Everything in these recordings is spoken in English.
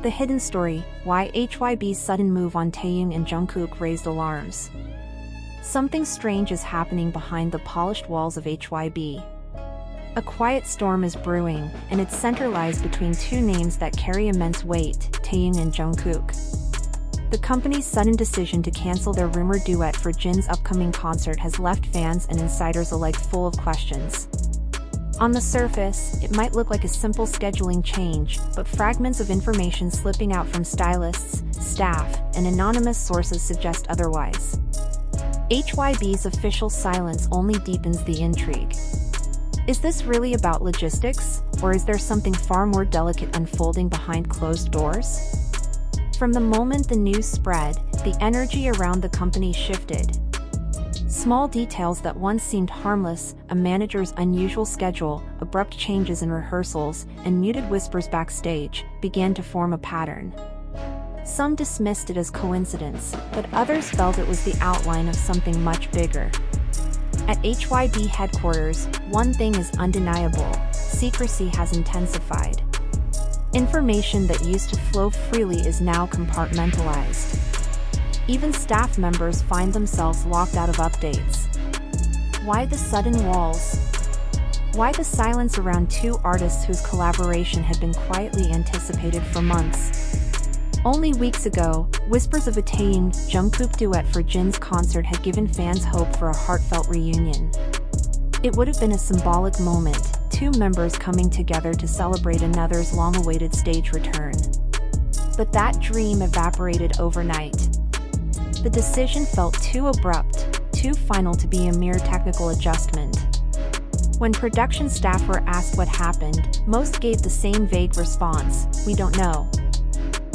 The hidden story: why HYBE's sudden move on Taeyong and Jungkook raised alarms. Something strange is happening behind the polished walls of HYBE. A quiet storm is brewing, and its center lies between two names that carry immense weight: Taeyong and Jungkook. The company's sudden decision to cancel their rumored duet for Jin's upcoming concert has left fans and insiders alike full of questions. On the surface, it might look like a simple scheduling change, but fragments of information slipping out from stylists, staff, and anonymous sources suggest otherwise. HYBE's official silence only deepens the intrigue. Is this really about logistics, or is there something far more delicate unfolding behind closed doors? From the moment the news spread, the energy around the company shifted. Small details that once seemed harmless, a manager's unusual schedule, abrupt changes in rehearsals, and muted whispers backstage, began to form a pattern. Some dismissed it as coincidence, but others felt it was the outline of something much bigger. At HYBE headquarters, one thing is undeniable: secrecy has intensified. Information that used to flow freely is now compartmentalized. Even staff members find themselves locked out of updates. Why the sudden walls? Why the silence around two artists whose collaboration had been quietly anticipated for months? Only weeks ago, whispers of a Taeyong-Jungkook duet for Jin's concert had given fans hope for a heartfelt reunion. It would have been a symbolic moment, two members coming together to celebrate another's long-awaited stage return. But that dream evaporated overnight. The decision felt too abrupt, too final to be a mere technical adjustment. When production staff were asked what happened, most gave the same vague response: "We don't know."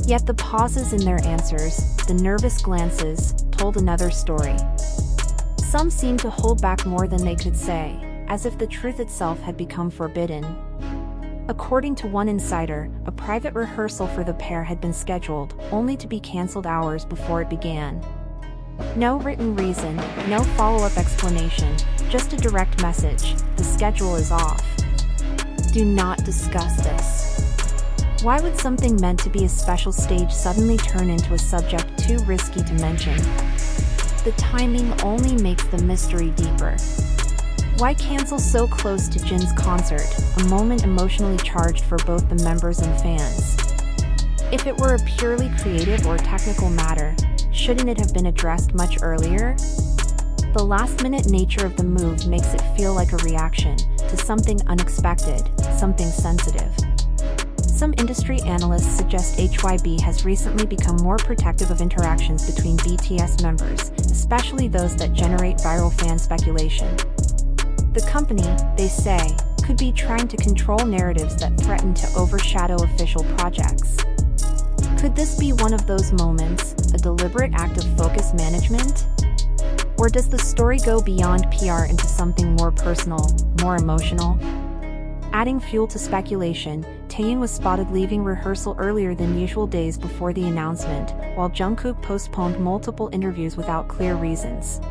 Yet the pauses in their answers, the nervous glances, told another story. Some seemed to hold back more than they could say, as if the truth itself had become forbidden. According to one insider, a private rehearsal for the pair had been scheduled, only to be cancelled hours before it began. No written reason, no follow-up explanation, just a direct message: the schedule is off. Do not discuss this. Why would something meant to be a special stage suddenly turn into a subject too risky to mention? The timing only makes the mystery deeper. Why cancel so close to Jin's concert, a moment emotionally charged for both the members and fans? If it were a purely creative or technical matter, shouldn't it have been addressed much earlier? The last-minute nature of the move makes it feel like a reaction to something unexpected, something sensitive. Some industry analysts suggest HYBE has recently become more protective of interactions between BTS members, especially those that generate viral fan speculation. The company, they say, could be trying to control narratives that threaten to overshadow official projects. Could this be one of those moments, a deliberate act of focus management? Or does the story go beyond PR into something more personal, more emotional? Adding fuel to speculation, Taeyong was spotted leaving rehearsal earlier than usual days before the announcement, while Jungkook postponed multiple interviews without clear reasons.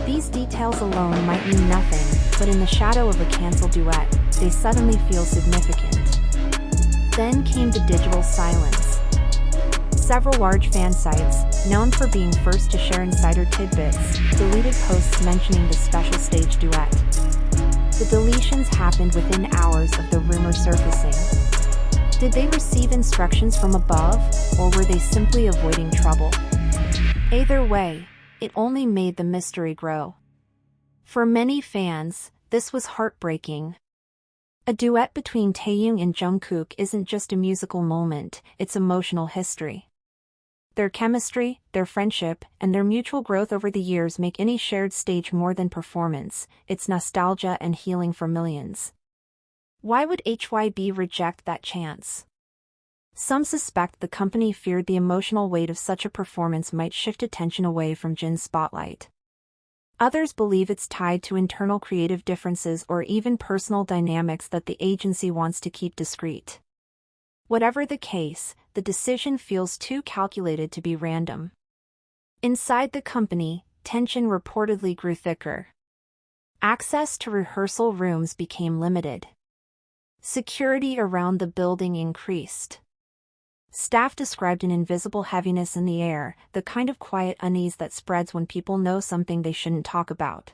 These details alone might mean nothing, but in the shadow of a cancelled duet, they suddenly feel significant. Then came the digital silence. Several large fan sites, known for being first to share insider tidbits, deleted posts mentioning the special stage duet. The deletions happened within hours of the rumor surfacing. Did they receive instructions from above, or were they simply avoiding trouble? Either way, it only made the mystery grow. For many fans, this was heartbreaking. A duet between Taeyong and Jungkook isn't just a musical moment, it's emotional history. Their chemistry, their friendship, and their mutual growth over the years make any shared stage more than performance, it's nostalgia and healing for millions. Why would HYBE reject that chance? Some suspect the company feared the emotional weight of such a performance might shift attention away from Jin's spotlight. Others believe it's tied to internal creative differences or even personal dynamics that the agency wants to keep discreet. Whatever the case, the decision feels too calculated to be random. Inside the company, tension reportedly grew thicker. Access to rehearsal rooms became limited. Security around the building increased. Staff described an invisible heaviness in the air, the kind of quiet unease that spreads when people know something they shouldn't talk about.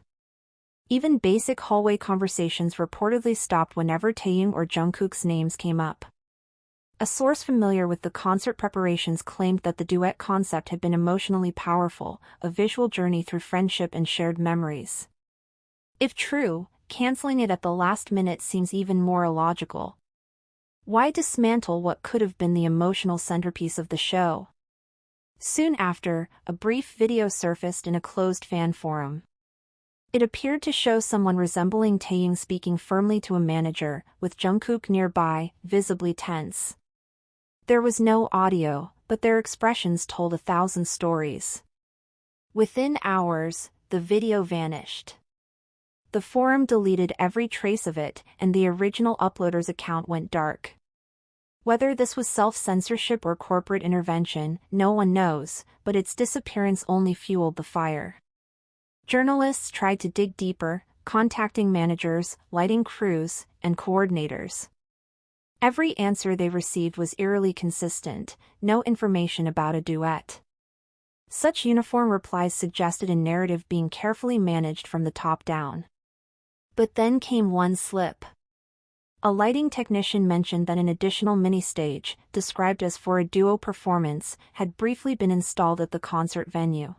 Even basic hallway conversations reportedly stopped whenever Taeyong or Jungkook's names came up. A source familiar with the concert preparations claimed that the duet concept had been emotionally powerful, a visual journey through friendship and shared memories. If true, canceling it at the last minute seems even more illogical. Why dismantle what could have been the emotional centerpiece of the show? Soon after, a brief video surfaced in a closed fan forum. It appeared to show someone resembling Taeyong speaking firmly to a manager, with Jungkook nearby, visibly tense. There was no audio, but their expressions told 1,000 stories. Within hours, the video vanished. The forum deleted every trace of it, and the original uploader's account went dark. Whether this was self-censorship or corporate intervention, no one knows, but its disappearance only fueled the fire. Journalists tried to dig deeper, contacting managers, lighting crews, and coordinators. Every answer they received was eerily consistent: no information about a duet. Such uniform replies suggested a narrative being carefully managed from the top down. But then came one slip. A lighting technician mentioned that an additional mini-stage, described as for a duo performance, had briefly been installed at the concert venue.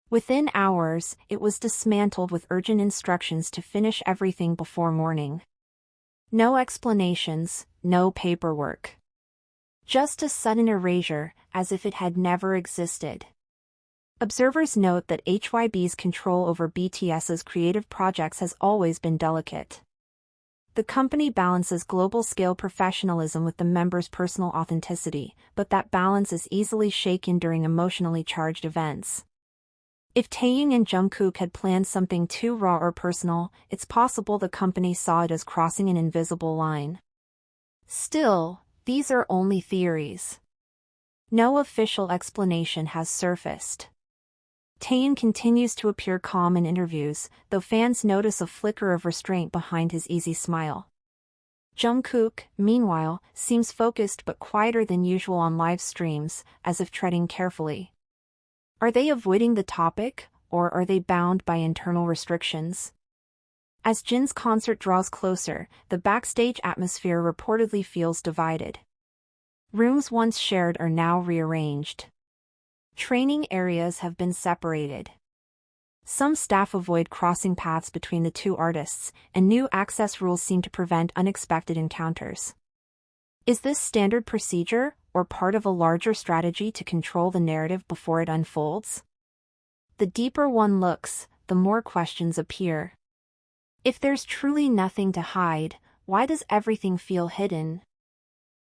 Within hours, it was dismantled with urgent instructions to finish everything before morning. No explanations, no paperwork. Just a sudden erasure, as if it had never existed. Observers note that HYBE's control over BTS's creative projects has always been delicate. The company balances global-scale professionalism with the members' personal authenticity, but that balance is easily shaken during emotionally charged events. If Taeyong and Jungkook had planned something too raw or personal, it's possible the company saw it as crossing an invisible line. Still, these are only theories. No official explanation has surfaced. Taeyong continues to appear calm in interviews, though fans notice a flicker of restraint behind his easy smile. Jungkook, meanwhile, seems focused but quieter than usual on live streams, as if treading carefully. Are they avoiding the topic, or are they bound by internal restrictions? As Jin's concert draws closer, the backstage atmosphere reportedly feels divided. Rooms once shared are now rearranged. Training areas have been separated. Some staff avoid crossing paths between the two artists, and new access rules seem to prevent unexpected encounters. Is this standard procedure, or part of a larger strategy to control the narrative before it unfolds? The deeper one looks, the more questions appear. If there's truly nothing to hide, why does everything feel hidden?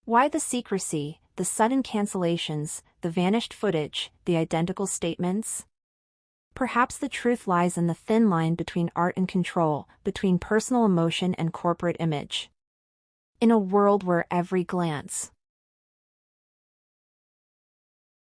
Why the secrecy, the sudden cancellations, the vanished footage, the identical statements? Perhaps the truth lies in the thin line between art and control, between personal emotion and corporate image. In a world where every glance,